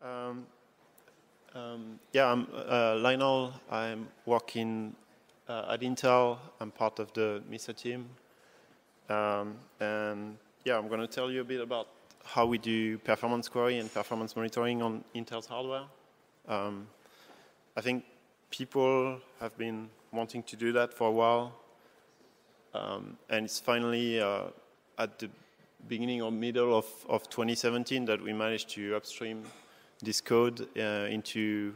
Yeah, I'm Lionel. I'm working at Intel. I'm part of the Mesa team. And yeah, I'm going to tell you a bit about how we do performance query and performance monitoring on Intel's hardware. I think people have been wanting to do that for a while. And it's finally at the beginning or middle of 2017 that we managed to upstream this code into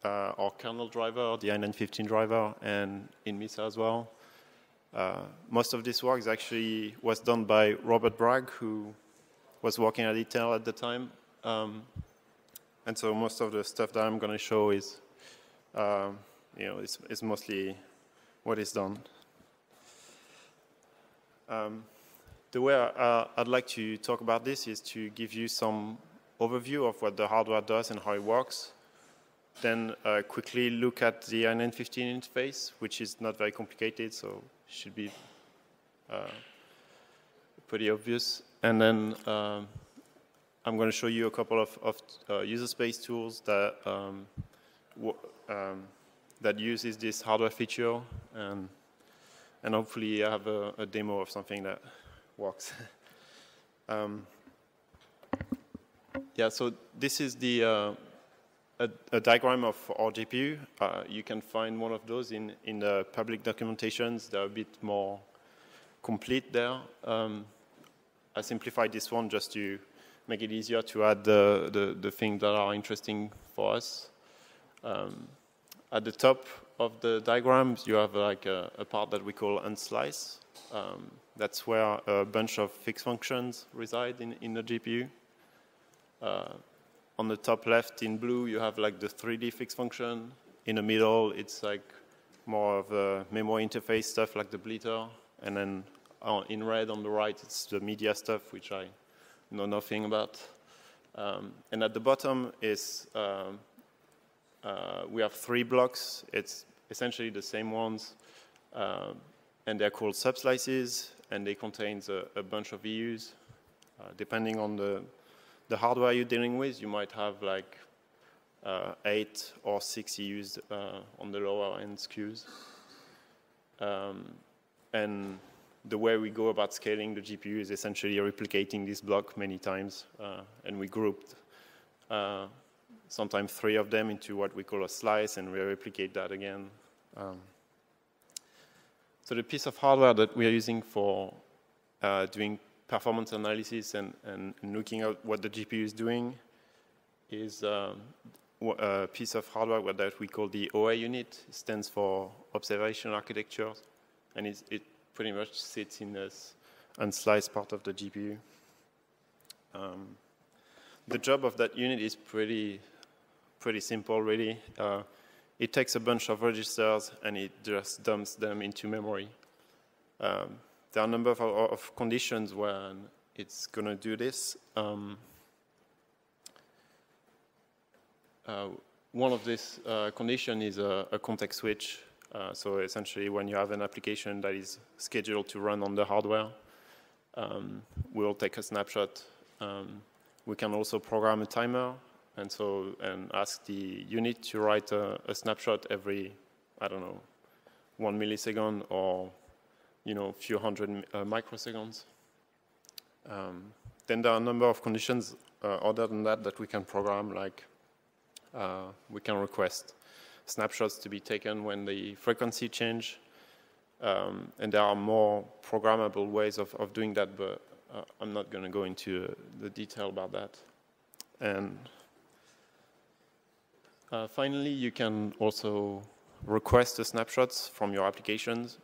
our kernel driver, the i915 driver, and in Mesa as well. Most of this work was done by Robert Bragg, who was working at Intel at the time. And so most of the stuff that I'm going to show is, it's mostly what is done. The way I'd like to talk about this is to give you some overview of what the hardware does and how it works. Then quickly look at the i915 interface, which is not very complicated, so should be pretty obvious. And then I'm going to show you a couple of Userspace tools that that uses this hardware feature, and hopefully I have a demo of something that works. Yeah, so this is the a diagram of our GPU. You can find one of those in the public documentations. They're a bit more complete there. I simplified this one just to make it easier to add the things that are interesting for us. At the top of the diagrams, you have like a part that we call unslice. That's where a bunch of fixed functions reside in the GPU. On the top left in blue, you have like the 3D fixed function. In the middle, it's like more of a memory interface stuff like the bleeder. And then in red on the right, it's the media stuff, which I know nothing about. And at the bottom is we have 3 blocks. It's essentially the same ones. And they're called subslices, and they contain a bunch of EUs. Depending on the hardware you're dealing with, you might have like 8 or 6 EUs on the lower end SKUs. And the way we go about scaling the GPU is essentially replicating this block many times. And we grouped sometimes 3 of them into what we call a slice, and we replicate that again. So the piece of hardware that we are using for doing performance analysis and looking at what the GPU is doing is a piece of hardware that we call the OA unit. It stands for Observation Architecture, and it pretty much sits in this unsliced part of the GPU. The job of that unit is pretty simple, really. It takes a bunch of registers and it just dumps them into memory. There are a number of conditions where it's going to do this. One of these conditions is a context switch. So essentially, when you have an application that is scheduled to run on the hardware, we'll take a snapshot. We can also program a timer, and ask the unit to write a snapshot every, I don't know, 1 millisecond or a few hundred microseconds. Then there are a number of conditions other than that we can program, like we can request snapshots to be taken when the frequency change. And there are more programmable ways of doing that, but I'm not going to go into the detail about that. And finally, you can also request the snapshots from your applications.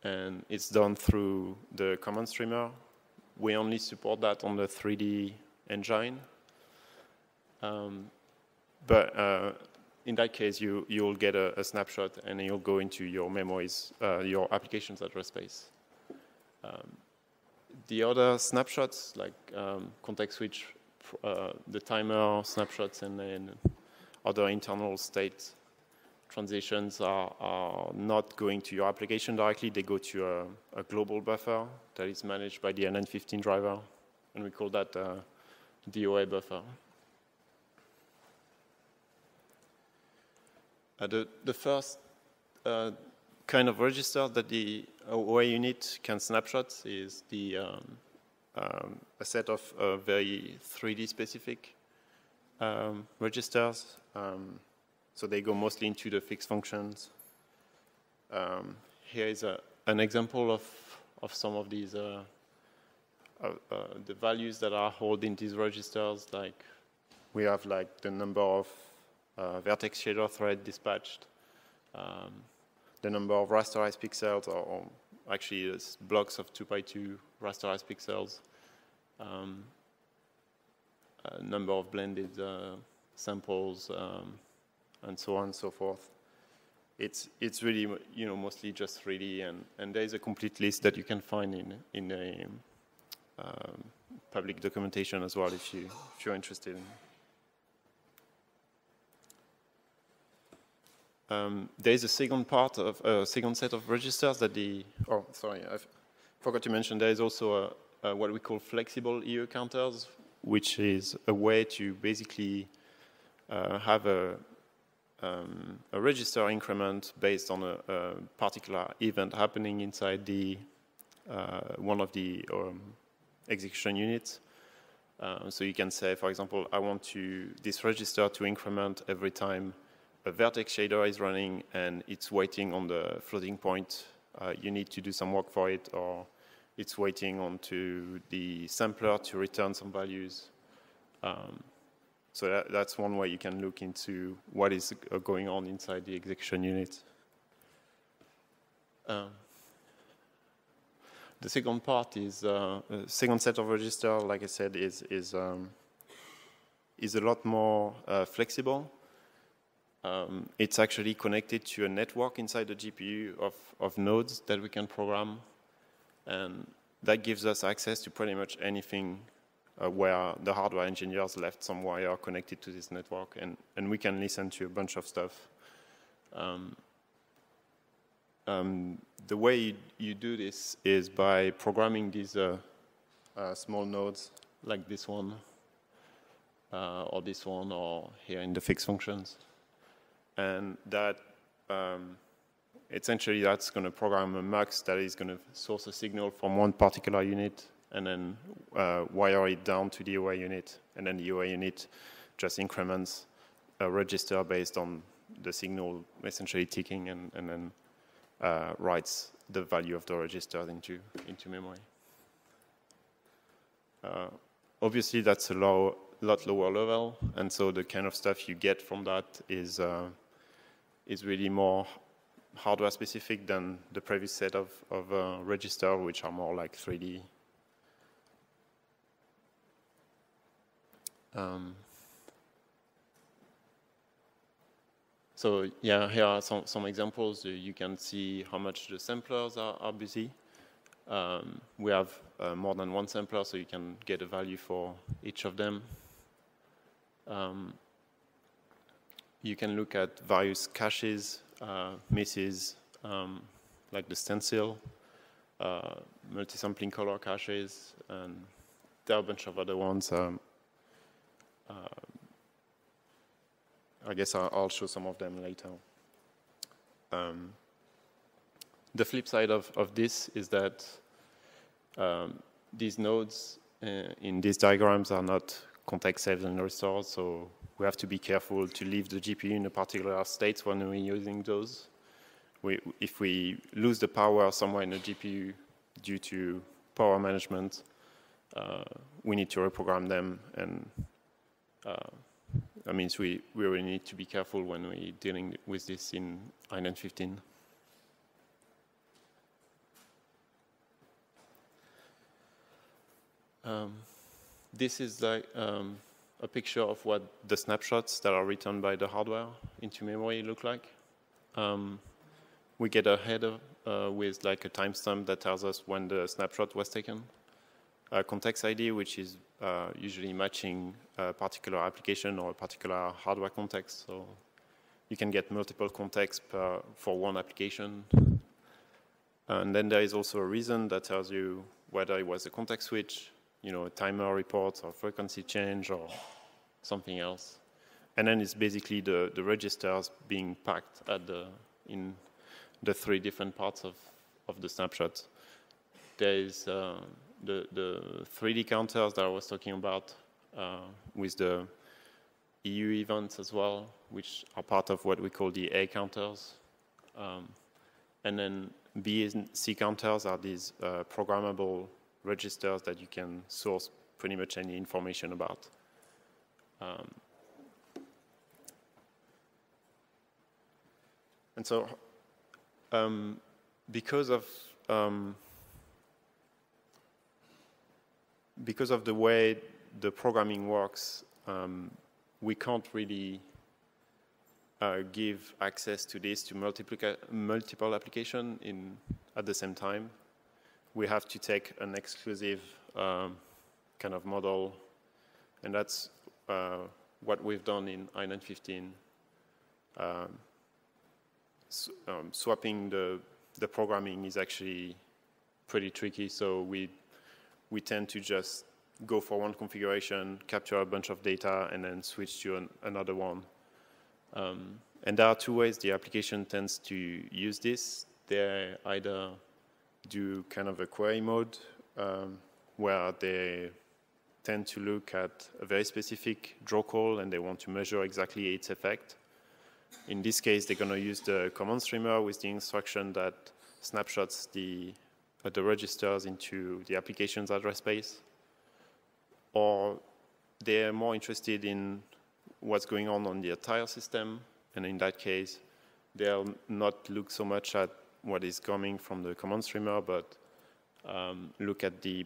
And it's done through the command streamer. We only support that on the 3D engine. But in that case, you'll get a snapshot, and you'll go into your memories, your application's address space. The other snapshots, like context switch, the timer snapshots, and then other internal state transitions are not going to your application directly. They go to a global buffer that is managed by the i915 driver, and we call that DOA buffer. The first kind of register that the OA unit can snapshot is a set of very 3D specific registers. So they go mostly into the fixed functions. Here is an example of some of these the values that are held in these registers. Like we have like the number of vertex shader thread dispatched, the number of rasterized pixels, or actually it's blocks of 2x2 rasterized pixels, number of blended samples, and so on and so forth. It's really, you know, mostly just 3D, and there is a complete list that you can find in a public documentation as well if you're interested in. There is a second part of a second set of registers that I forgot to mention. There is also what we call flexible EO counters, which is a way to basically have a register increment based on a particular event happening inside the one of the execution units. So you can say, for example, I want this register to increment every time a vertex shader is running and it's waiting on the floating point. You need to do some work for it, or it's waiting onto the sampler to return some values. So that's one way you can look into what is going on inside the execution unit. The second part is second set of register, like I said, is a lot more flexible. It's actually connected to a network inside the GPU of nodes that we can program, and that gives us access to pretty much anything where the hardware engineers left some wire connected to this network, and we can listen to a bunch of stuff. The way you do this is by programming these small nodes like this one, or this one, or here in the fixed functions. And that essentially that's going to program a mux that is going to source a signal from one particular unit and then wire it down to the OA unit. And then the OA unit just increments a register based on the signal essentially ticking, and then writes the value of the register into memory. Obviously, that's a lot lower level, and so the kind of stuff you get from that is really more hardware specific than the previous set of register, which are more like 3D. So yeah, here are some examples. You can see how much the samplers are busy. We have more than one sampler, so you can get a value for each of them. You can look at various caches, misses, like the stencil, multi-sampling color caches, and there are a bunch of other ones. I guess I'll show some of them later. The flip side of this is that these nodes in these diagrams are not context saved and restored, so we have to be careful to leave the GPU in a particular state when we're using those. If we lose the power somewhere in the GPU due to power management, we need to reprogram them, and that means we really need to be careful when we're dealing with this in INN 15. This is like a picture of what the snapshots that are written by the hardware into memory look like. We get a header with like a timestamp that tells us when the snapshot was taken. A context ID, which is usually matching a particular application or a particular hardware context. So you can get multiple contexts for one application. And then there is also a reason that tells you whether it was a context switch, you know, a timer report or frequency change or something else. And then it's basically the registers being packed at in the 3 different parts of the snapshot. There is the 3D counters that I was talking about with the EU events as well, which are part of what we call the A counters. And then B and C counters are these programmable registers that you can source pretty much any information about. And so because of the way the programming works, we can't really give access to this to multiple applications at the same time. We have to take an exclusive kind of model, and that's what we've done in I915. Swapping the programming is actually pretty tricky, so we tend to just go for one configuration, capture a bunch of data, and then switch to another one. And there are 2 ways the application tends to use this. They either do kind of a query mode, where they tend to look at a very specific draw call, and they want to measure exactly its effect. In this case, they're going to use the command streamer with the instruction that snapshots the registers into the application's address space. Or they're more interested in what's going on the entire system, and in that case, they'll not look so much at what is coming from the command streamer, but look at the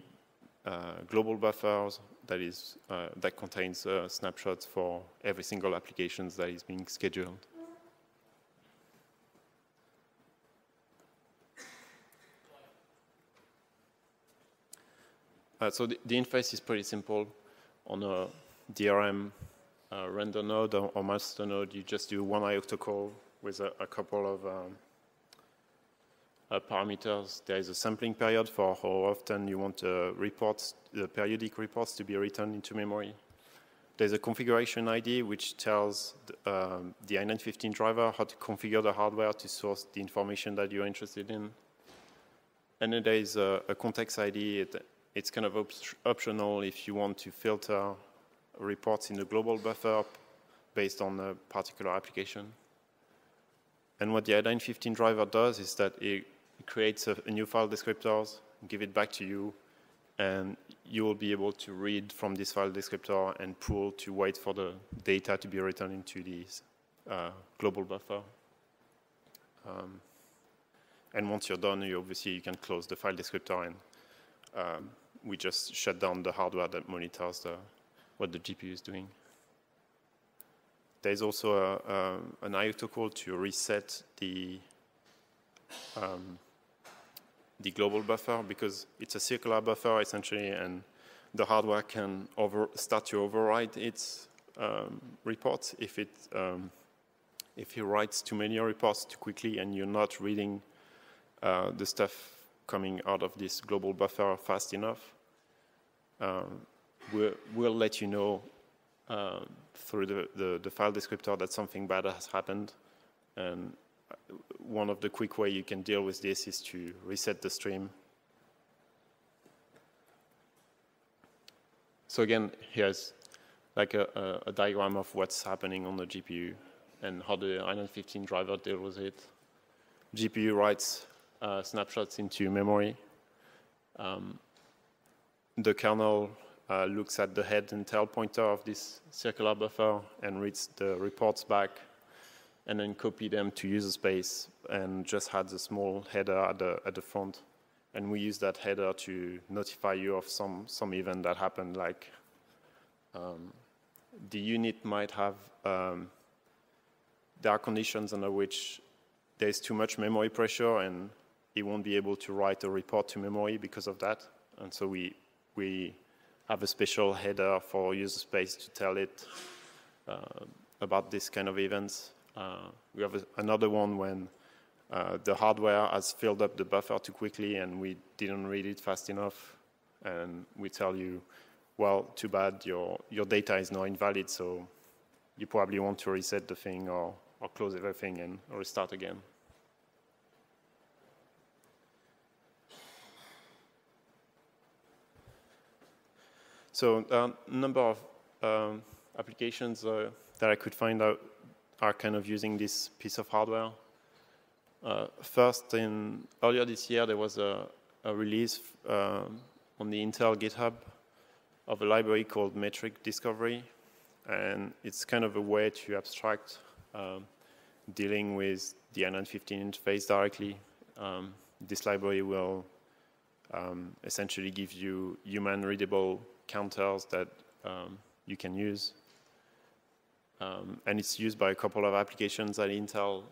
global buffers that contains snapshots for every single application that is being scheduled. So the interface is pretty simple. On a DRM render node or master node, you just do one IOCTA call with a couple of parameters. There is a sampling period for how often you want the periodic reports to be written into memory. There's a configuration ID which tells the I915 driver how to configure the hardware to source the information that you're interested in. And then there is a context ID. It's kind of optional if you want to filter reports in the global buffer based on a particular application. And what the I915 driver does is that it creates a new file descriptors, give it back to you, and you will be able to read from this file descriptor and pull to wait for the data to be written into this global buffer. And once you're done, obviously you can close the file descriptor, and we just shut down the hardware that monitors what the GPU is doing. There's also an IOCTA call to reset the global buffer, because it's a circular buffer essentially, and the hardware can start to override its reports if it writes too many reports too quickly and you're not reading the stuff coming out of this global buffer fast enough. We'll let you know through the file descriptor that something bad has happened, and one of the quick ways you can deal with this is to reset the stream. So again, here's like a diagram of what's happening on the GPU and how the I915 driver deals with it. GPU writes snapshots into memory. The kernel looks at the head and tail pointer of this circular buffer and reads the reports back, and then copy them to Userspace and just adds a small header at the front. And we use that header to notify you of some event that happened, like the unit might have, there are conditions under which there's too much memory pressure and it won't be able to write a report to memory because of that. And so we have a special header for Userspace to tell it about this kind of events. We have another one when the hardware has filled up the buffer too quickly and we didn't read it fast enough, and we tell you, well, too bad, your data is now invalid, so you probably want to reset the thing or close everything and restart again. So a number of applications that I could find out are kind of using this piece of hardware. First, earlier this year, there was a release on the Intel GitHub of a library called Metric Discovery, and it's kind of a way to abstract dealing with the INN15 interface directly. This library will essentially give you human-readable counters that you can use. And it's used by a couple of applications at Intel.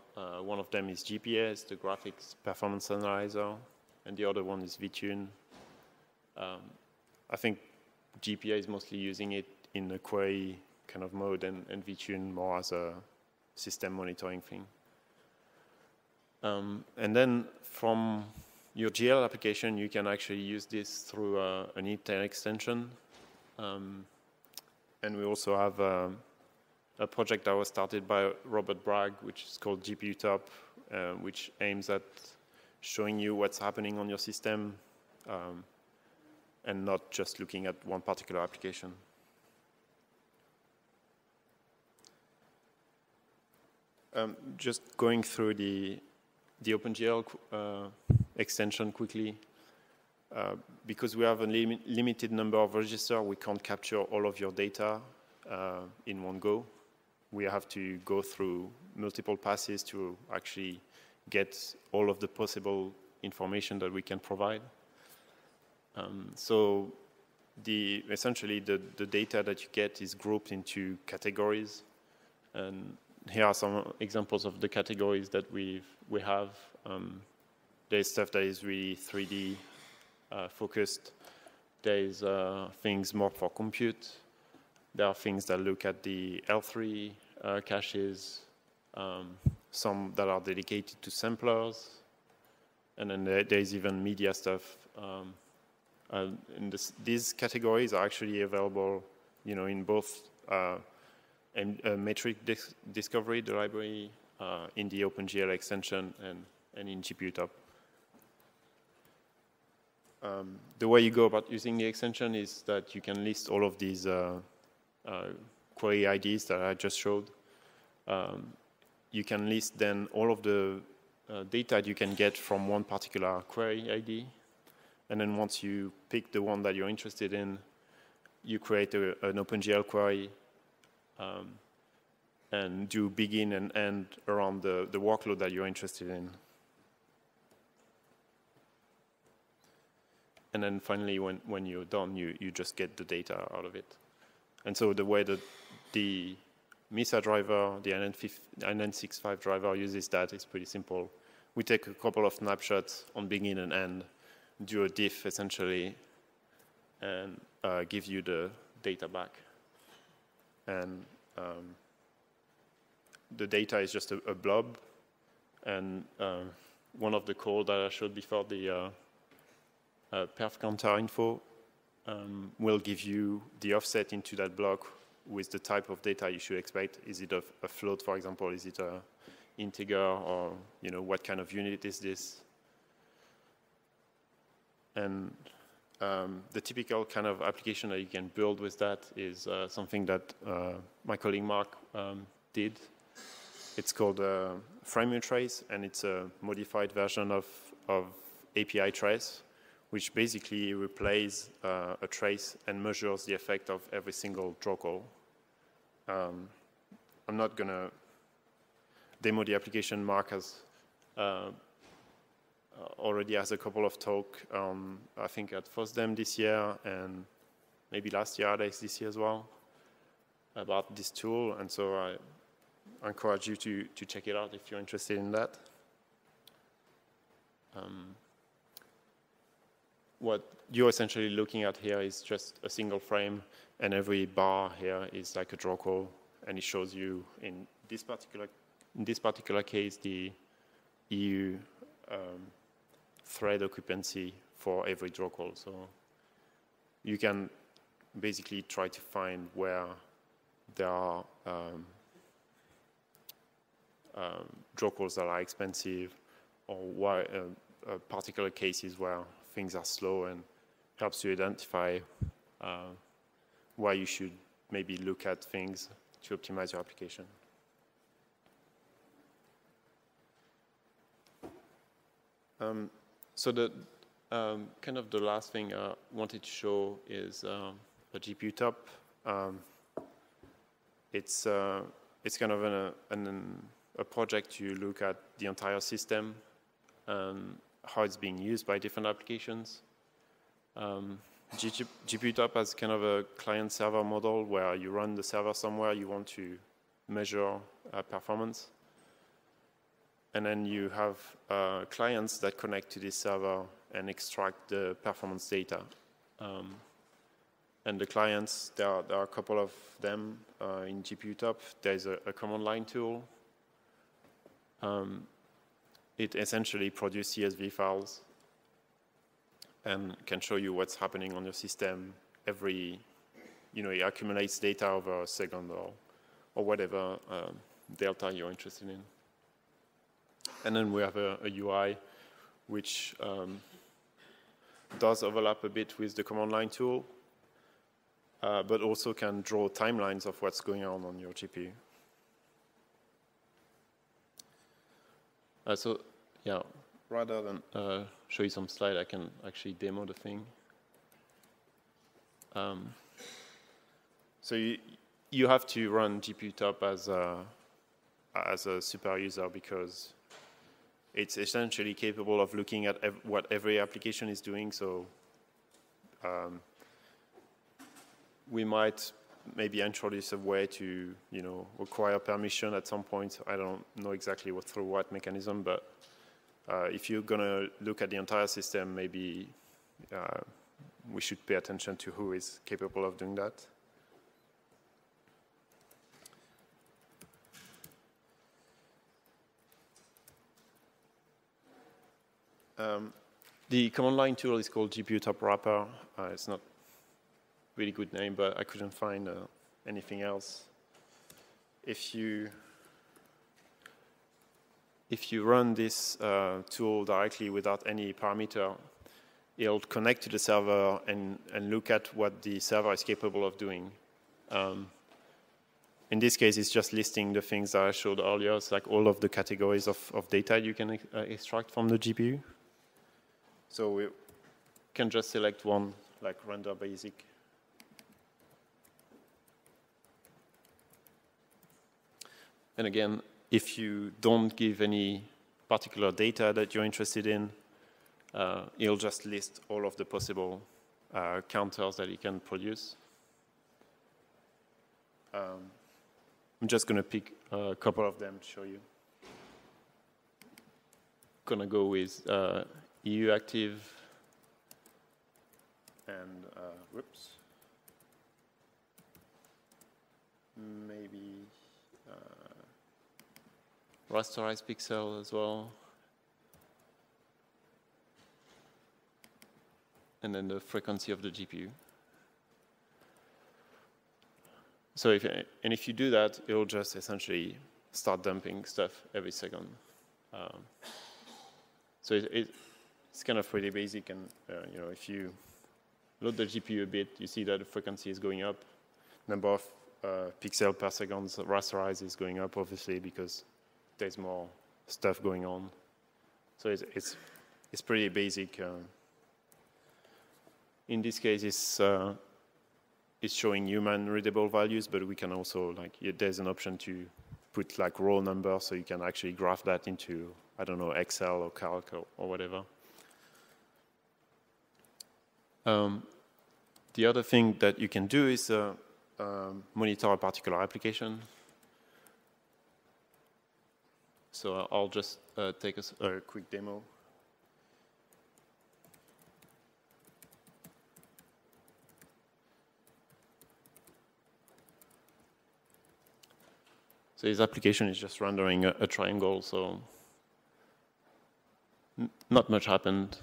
One of them is GPA, the graphics performance analyzer, and the other one is VTune. I think GPA is mostly using it in a query kind of mode, and VTune more as a system monitoring thing. And then from your GL application, you can actually use this through an Intel extension. And we also have a project that was started by Robert Bragg, which is called GPU Top, which aims at showing you what's happening on your system and not just looking at one particular application. Just going through the OpenGL extension quickly. Because we have a limited number of registers, we can't capture all of your data in one go. We have to go through multiple passes to actually get all of the possible information that we can provide. So essentially the data that you get is grouped into categories. And here are some examples of the categories that we have. There's stuff that is really 3D focused. There is things more for compute. There are things that look at the L3 caches, some that are dedicated to samplers, and then there is even media stuff. And these categories are actually available, in both Metric Discovery, the library, in the OpenGL extension, and in GPU Top. The way you go about using the extension is that you can list all of these query IDs that I just showed. You can list then all of the data you can get from one particular query ID. And then once you pick the one that you're interested in, you create an OpenGL query and do begin and end around the workload that you're interested in. And then finally, when you're done, you just get the data out of it. And so the way that the Mesa driver, the INN65 driver uses that is pretty simple. We take a couple of snapshots on begin and end, do a diff essentially, and give you the data back. And the data is just a blob. And one of the code that I showed before, the perf counter info, will give you the offset into that block with the type of data you should expect. Is it a float, for example? Is it an integer, or what kind of unit is this? And the typical kind of application that you can build with that is something that my colleague Mark did. It's called FrameRetrace, and it's a modified version of API trace, which basically replaces a trace and measures the effect of every single draw call. I'm not going to demo the application. Mark has already has a couple of talks, I think at FOSDEM this year, and maybe last year, this year as well, about this tool. And so I encourage you to check it out if you're interested in that. What you're essentially looking at here is just a single frame, and every bar here is like a draw call, and it shows you in this particular case the EU thread occupancy for every draw call. So you can basically try to find where there are draw calls that are expensive, or why, particular cases where things are slow, and helps you identify why you should maybe look at things to optimize your application. So the kind of the last thing I wanted to show is a GPU top. It's kind of a project to look at the entire system and how it's being used by different applications. GPU top has kind of a client-server model where you run the server somewhere, you want to measure performance. And then you have clients that connect to this server and extract the performance data. And the clients, there are a couple of them in GPU top. There's a command line tool. It essentially produces CSV files and can show you what's happening on your system every, it accumulates data over a second or whatever delta you're interested in. And then we have a UI which does overlap a bit with the command line tool, but also can draw timelines of what's going on your GPU. So, yeah, rather than show you some slide, I can actually demo the thing. So you have to run GPU top as a super user because it's essentially capable of looking at what every application is doing. So we might maybe introduce a way to, require permission at some point. I don't know exactly through what mechanism, but if you're going to look at the entire system, maybe we should pay attention to who is capable of doing that. The command line tool is called GPU top wrapper. It's not a really good name, but I couldn't find anything else. If you run this tool directly without any parameter, it'll connect to the server and look at what the server is capable of doing. In this case, it's just listing the things that I showed earlier. It's like all of the categories of data you can extract from the GPU. So we can just select one, like render basic. And again, if you don't give any particular data that you're interested in, it'll just list all of the possible counters that it can produce. I'm just going to pick a couple of them to show you. Going to go with EU active and maybe rasterized pixel as well. And then the frequency of the GPU. So if you do that, it will just essentially start dumping stuff every second. So it's kind of pretty basic, and if you load the GPU a bit, you see that the frequency is going up. Number of pixels per second rasterized is going up, obviously, because there's more stuff going on. So it's pretty basic. In this case, it's showing human readable values, but we can also, there's an option to put raw numbers, so you can actually graph that into, I don't know, Excel or Calc or whatever. The other thing that you can do is monitor a particular application. So I'll just take a quick demo. So this application is just rendering a triangle, so not much happened.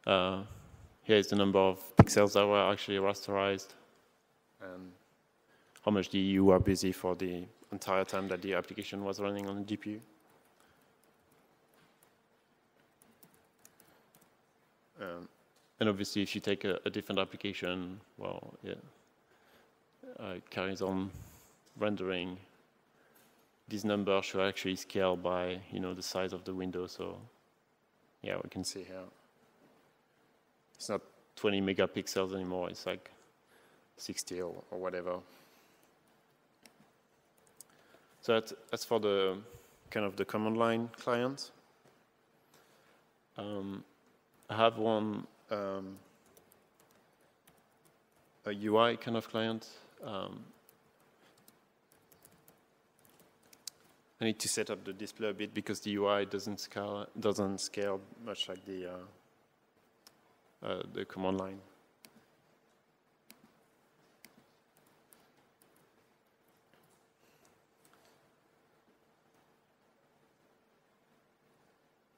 Here is the number of pixels that were actually rasterized and how much the EU were busy for the entire time that the application was running on the GPU. And obviously, if you take a different application, well, yeah, it carries on rendering. These numbers should actually scale by, the size of the window. So, yeah, we can see here. It's not 20 megapixels anymore. It's like 60 or whatever. So that's for the kind of the command line client. I have one a UI kind of client. I need to set up the display a bit because the UI doesn't scale much like the command line.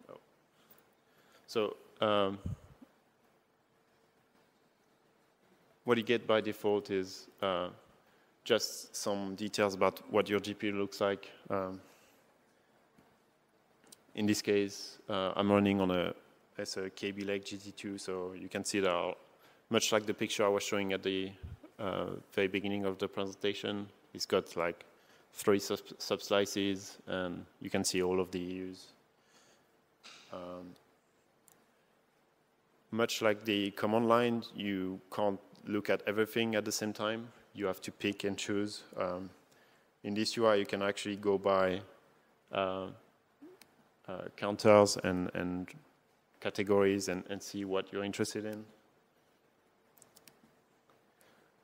Oh. So what you get by default is just some details about what your GPU looks like. In this case, I'm running on a KB Lake GT2, so you can see that much like the picture I was showing at the very beginning of the presentation, it's got like 3 subslices, and you can see all of the EUs. Much like the command line, you can't look at everything at the same time. You have to pick and choose. In this UI, you can actually go by counters and categories and see what you're interested in.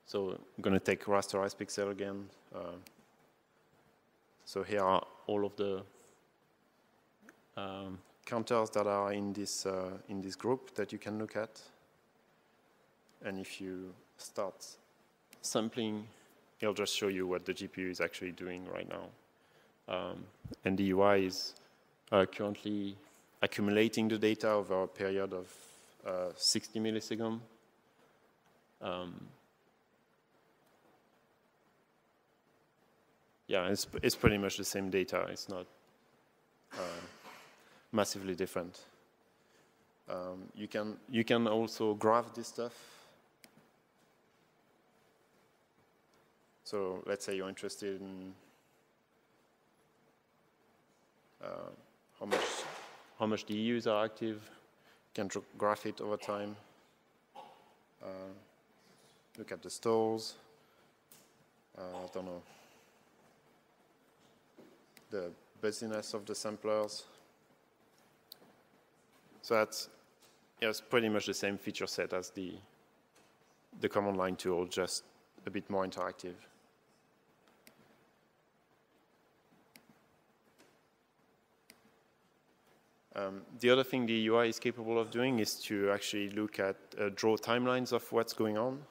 So I'm going to take rasterized pixel again. So here are all of the counters that are in this group that you can look at. And if you start sampling, it'll just show you what the GPU is actually doing right now. And the UI is currently accumulating the data over a period of 60 milliseconds. Yeah, it's pretty much the same data. It's not massively different. You can also graph this stuff. So let's say you're interested in how much the EUs are active. You can graph it over time. Look at the stalls. I don't know. The busyness of the samplers. So that's pretty much the same feature set as the command line tool, just a bit more interactive. The other thing the UI is capable of doing is to actually look at, draw timelines of what's going on.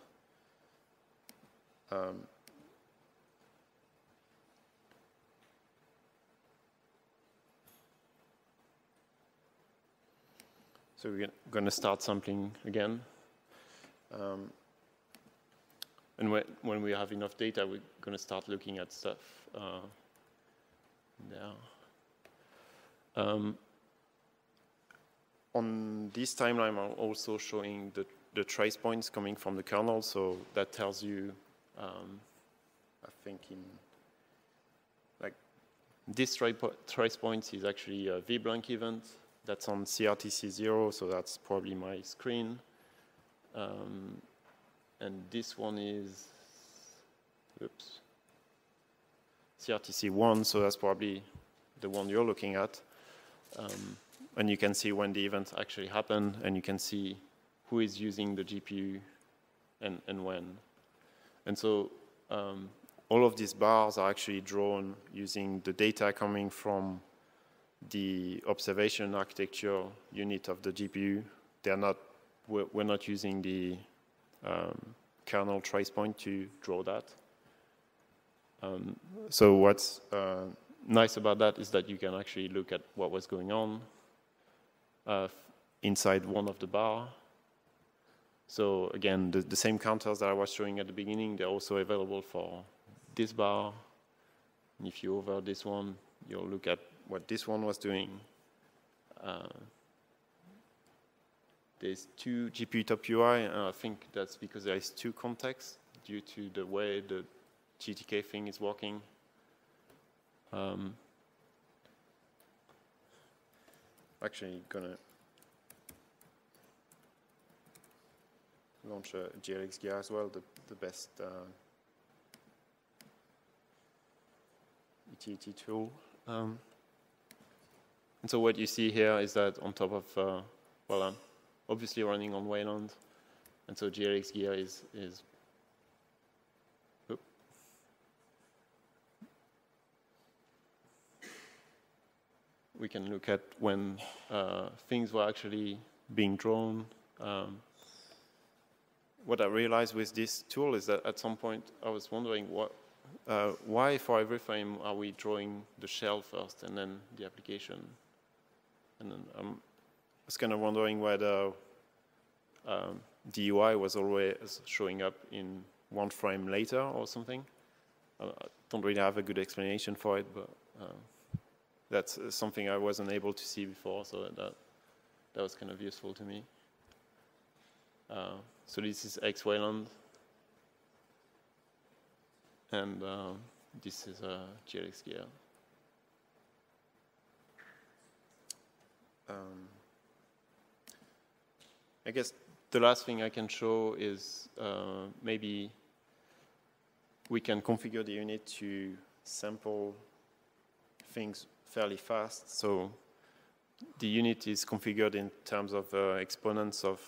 So we're going to start sampling again. And when we have enough data, we're going to start looking at stuff there. On this timeline, I'm also showing the trace points coming from the kernel. So that tells you, I think this trace points is actually a VBlank event. That's on CRTC 0, so that's probably my screen. And this one is, CRTC 1, so that's probably the one you're looking at. And you can see when the event actually happened, and you can see who is using the GPU and when. And so all of these bars are actually drawn using the data coming from the observation architecture unit of the GPU. We're not using the kernel trace point to draw that. So what's nice about that is that you can actually look at what was going on inside one of the bar. So again, the same counters that I was showing at the beginning, they're also available for this bar. And if you hover this one, you'll look at what this one was doing. there's two GPU top UI, and I think that's because there is two contexts due to the way the GTK thing is working. Actually, gonna launch a GLX gear as well, the best ETT tool. And so what you see here is that on top of, well, I'm obviously running on Wayland, and so GLX gear is we can look at when things were actually being drawn. What I realized with this tool is that at some point I was wondering why for every frame are we drawing the shell first and then the application? And then I was kind of wondering whether the UI was always showing up in one frame later or something. I don't really have a good explanation for it, but that's something I wasn't able to see before, so that was kind of useful to me. So this is X.Wayland, and this is a GLX gear. I guess the last thing I can show is maybe we can configure the unit to sample things fairly fast. So the unit is configured in terms of exponents of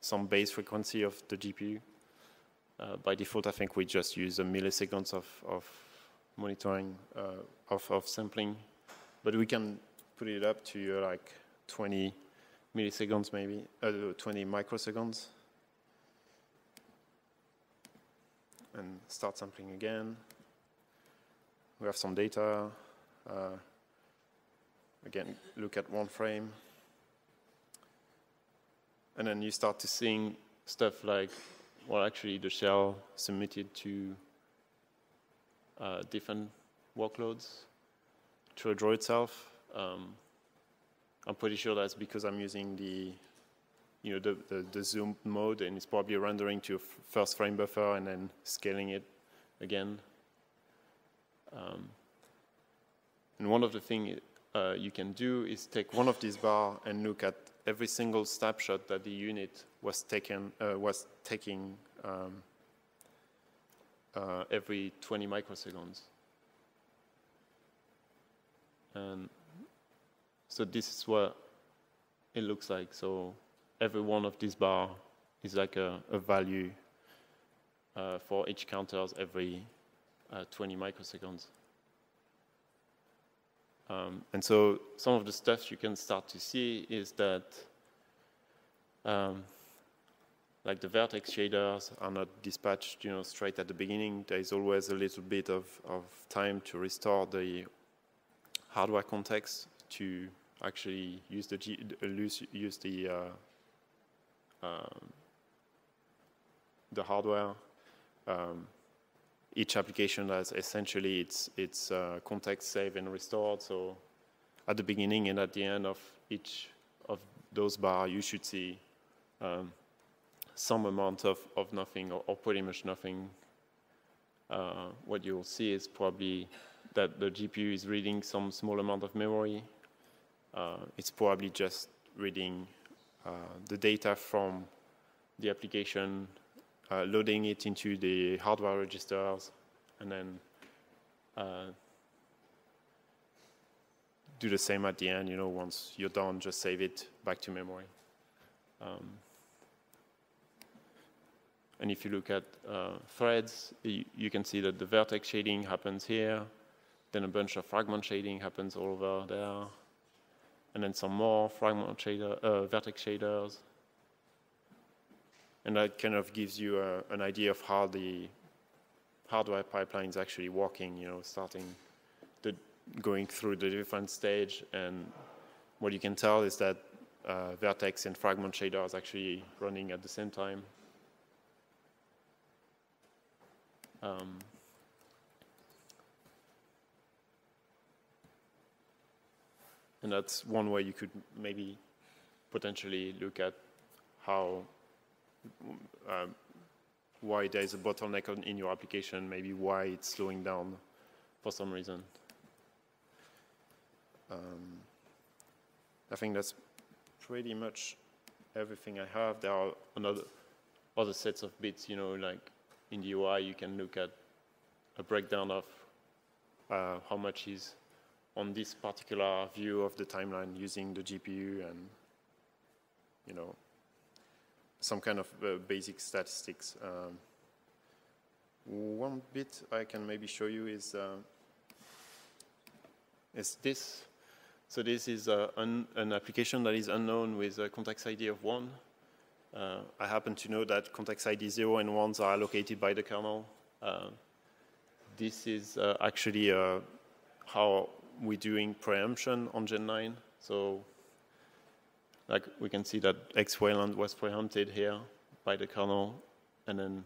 some base frequency of the GPU. By default, I think we just use a milliseconds of monitoring, of sampling. But we can put it up to like 20 milliseconds maybe, 20 microseconds. And start sampling again. We have some data. Again, look at one frame. And then you start to seeing stuff like, well, actually the shell submitted to different workloads to draw itself. I'm pretty sure that's because I'm using the zoom mode, and it's probably rendering to a first frame buffer and then scaling it again. And one of the things you can do is take one of these bars and look at every single snapshot that the unit was taking every 20 microseconds. And so this is what it looks like. So every one of these bars is like a value for each counters every 20 microseconds. And so some of the stuff you can start to see is that like the vertex shaders are not dispatched straight at the beginning. There is always a little bit of time to restore the hardware context to actually use the hardware. Each application has essentially its context saved and restored. So at the beginning and at the end of each of those bars, you should see some amount of nothing or pretty much nothing. What you'll see is probably that the GPU is reading some small amount of memory. It's probably just reading the data from the application, loading it into the hardware registers, and then do the same at the end. Once you're done, just save it back to memory. And if you look at threads, you can see that the vertex shading happens here, then a bunch of fragment shading happens all over there, and then some more vertex shaders. And that kind of gives you an idea of how the hardware pipeline is actually working, starting going through the different stage. And what you can tell is that vertex and fragment shader is actually running at the same time. And that's one way you could maybe potentially look at how why there is a bottleneck in your application, maybe why it's slowing down for some reason. I think that's pretty much everything I have. There are other sets of bits, you know, like in the UI you can look at a breakdown of how much is on this particular view of the timeline using the GPU and, you know, some kind of basic statistics. One bit I can maybe show you is this. So this is an application that is unknown with a context ID of 1. I happen to know that context ID 0 and 1s are allocated by the kernel. This is actually how we're doing preemption on Gen 9. So like we can see that X.Org was preempted here by the kernel, and then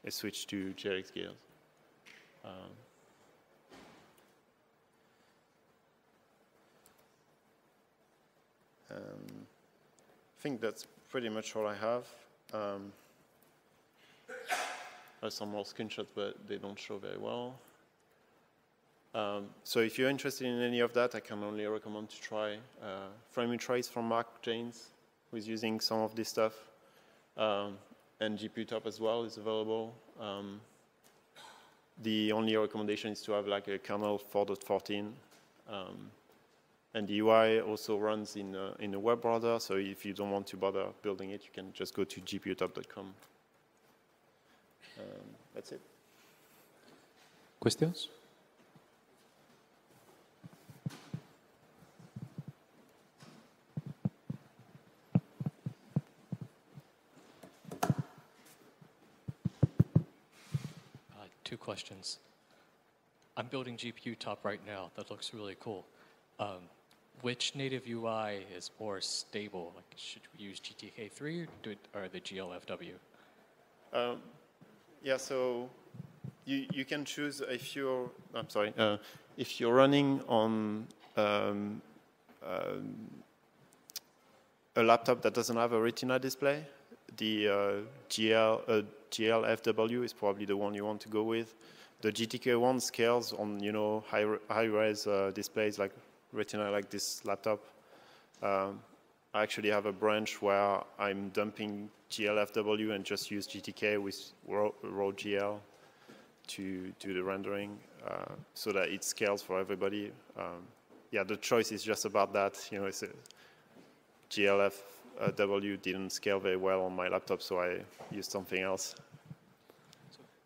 it switched to JX gears. I think that's pretty much all I have. There's some more screenshots, but they don't show very well. So if you're interested in any of that, I can only recommend to try FrameRetrace from Mark Janes, who is using some of this stuff. And GPU Top as well is available. The only recommendation is to have like a kernel 4.14. And the UI also runs in a web browser, so if you don't want to bother building it, you can just go to gputop.com. That's it. Questions? Two questions. I'm building GPU Top right now. That looks really cool. Which native UI is more stable? Like, should we use GTK3 or the GLFW? Yeah, so you can choose if you're, if you're running on a laptop that doesn't have a Retina display, the GLFW is probably the one you want to go with. The GTK one scales on, you know, high-res displays like Retina, like this laptop. I actually have a branch where I'm dumping GLFW and just use GTK with raw GL to do the rendering so that it scales for everybody. Yeah, the choice is just about that. You know, it's GLFW didn't scale very well on my laptop, so I used something else.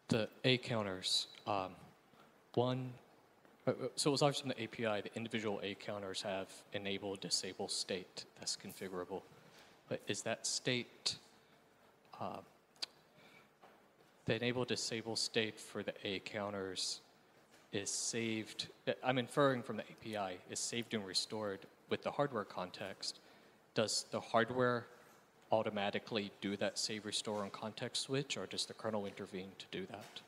The A counters, so as far as from the API, the individual A counters have enable, disable state that's configurable. But is that state, the enable, disable state for the A counters is saved, I'm inferring from the API, is saved and restored with the hardware context. Does the hardware automatically do that save, restore, and context switch, or does the kernel intervene to do that?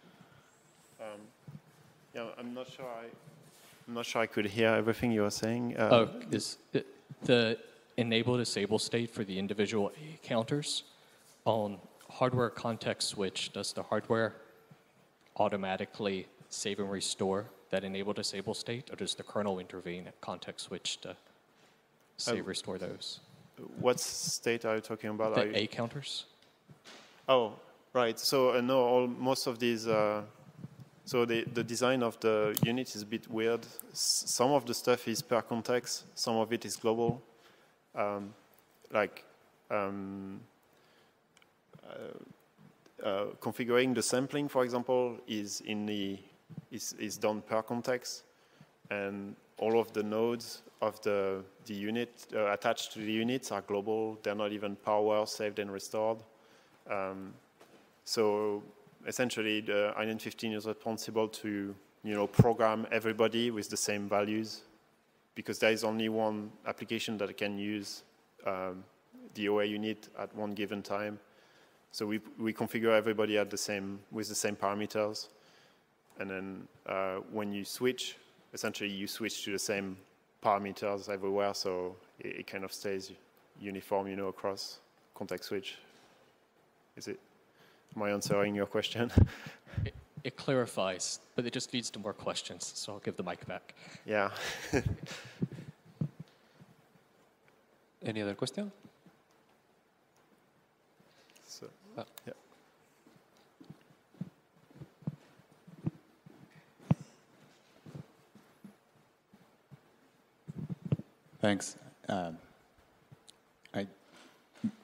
Yeah, I'm not sure I could hear everything you were saying. Is the enable disable state for the individual A counters on hardware context switch, does the hardware automatically save and restore that enable disable state, or does the kernel intervene at context switch to save restore those? What state are you talking about? The A counters. Oh, right. So no, most of these. So the design of the unit is a bit weird. Some of the stuff is per context. Some of it is global. Configuring the sampling, for example, is done per context, and all of the nodes of the unit attached to the units are global. They're not even power saved and restored. So essentially, the INN15 is responsible to, you know, program everybody with the same values, because there is only one application that can use the OA unit at one given time. So we configure everybody at with the same parameters, and then when you switch, essentially you switch to the same parameters everywhere, so it kind of stays uniform, across context switch. Am I answering your question? It clarifies, but it just leads to more questions, so I'll give the mic back. Yeah. Any other question? Yeah. Thanks. I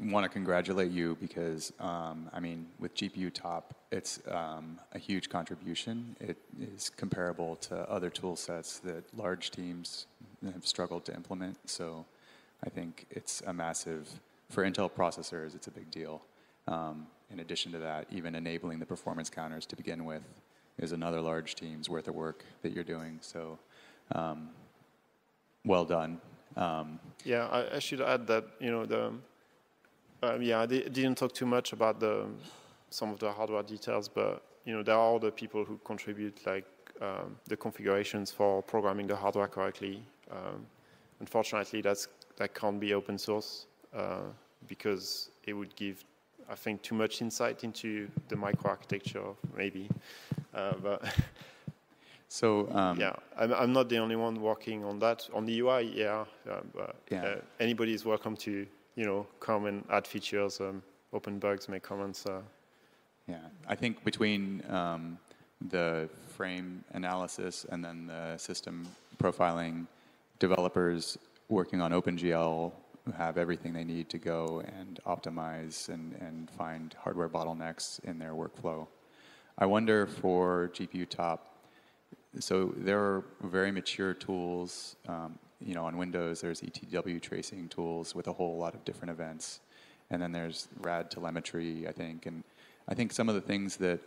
want to congratulate you because, with GPU top, it's a huge contribution. It is comparable to other tool sets that large teams have struggled to implement. So I think it's a massive, for Intel processors, it's a big deal. In addition to that, even enabling the performance counters to begin with is another large team's worth of work that you're doing. So well done. Yeah, I should add that, I didn't talk too much about some of the hardware details, but, there are other people who contribute, like the configurations for programming the hardware correctly. Unfortunately, that can't be open source because it would give, I think, too much insight into the microarchitecture, maybe. But so I'm not the only one working on that. On the UI, but anybody is welcome to, come and add features, open bugs, make comments. Yeah, I think between the frame analysis and then the system profiling, developers working on OpenGL have everything they need to go and optimize and find hardware bottlenecks in their workflow. I wonder for GPU top, so there are very mature tools, on Windows there's ETW tracing tools with a whole lot of different events. And then there's RAD telemetry, I think. And I think some of the things that,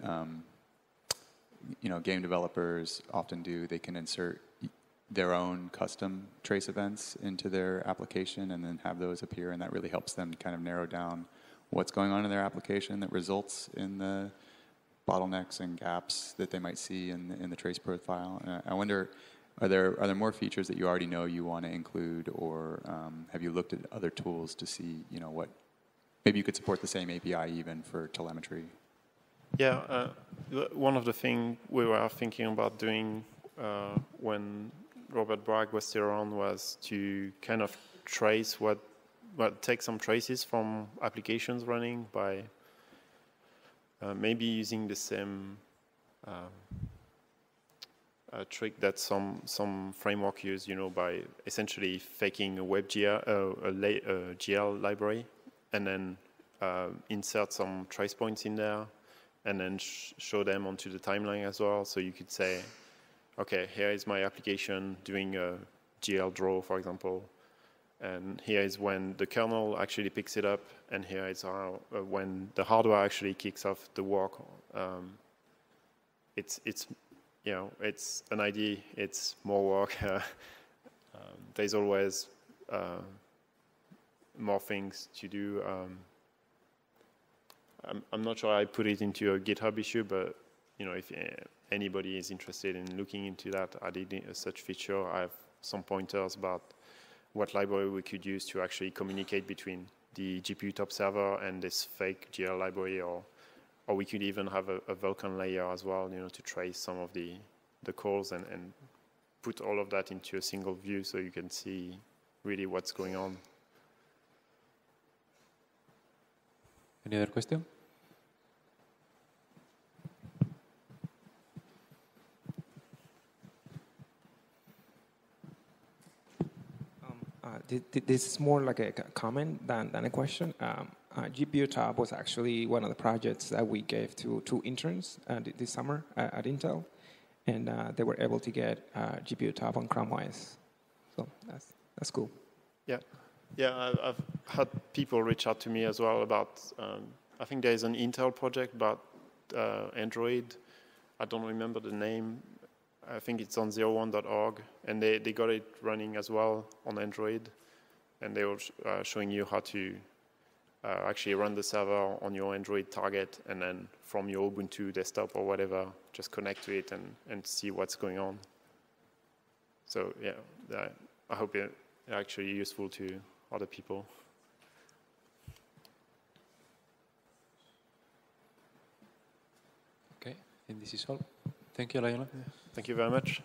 game developers often do, they can insert their own custom trace events into their application and then have those appear, and that really helps them kind of narrow down what's going on in their application that results in the bottlenecks and gaps that they might see in the trace profile. And I wonder, are there more features that you already know you want to include, or have you looked at other tools to see, what maybe you could support the same API even for telemetry? Yeah, one of the things we were thinking about doing when Robert Bragg was still around was to kind of trace take some traces from applications running by maybe using the same trick that some framework use, by essentially faking a WebGL, a GL library, and then insert some trace points in there, and then show them onto the timeline as well. So you could say, okay, here is my application doing a GL draw, for example, and here is when the kernel actually picks it up, and here is how when the hardware actually kicks off the work. It's an idea. It's more work. There's always more things to do. I'm not sure I put it into a GitHub issue, but if anybody is interested in looking into that, adding such feature, I have some pointers about what library we could use to actually communicate between the GPU top server and this fake GL library, or we could even have a Vulkan layer as well, to trace some of the calls and put all of that into a single view so you can see really what's going on. Any other question? This is more like a comment than a question. GPU Top was actually one of the projects that we gave to two interns this summer at Intel, and they were able to get GPU Top on Chrome OS. So that's cool. Yeah, I've had people reach out to me as well about, I think there's an Intel project about Android. I don't remember the name. I think it's on 01.org, and they got it running as well on Android, and they were showing you how to actually run the server on your Android target, and then from your Ubuntu desktop or whatever, just connect to it and see what's going on. So yeah, I hope it's actually useful to other people. And this is all. Thank you, Lionel. Thank you very much.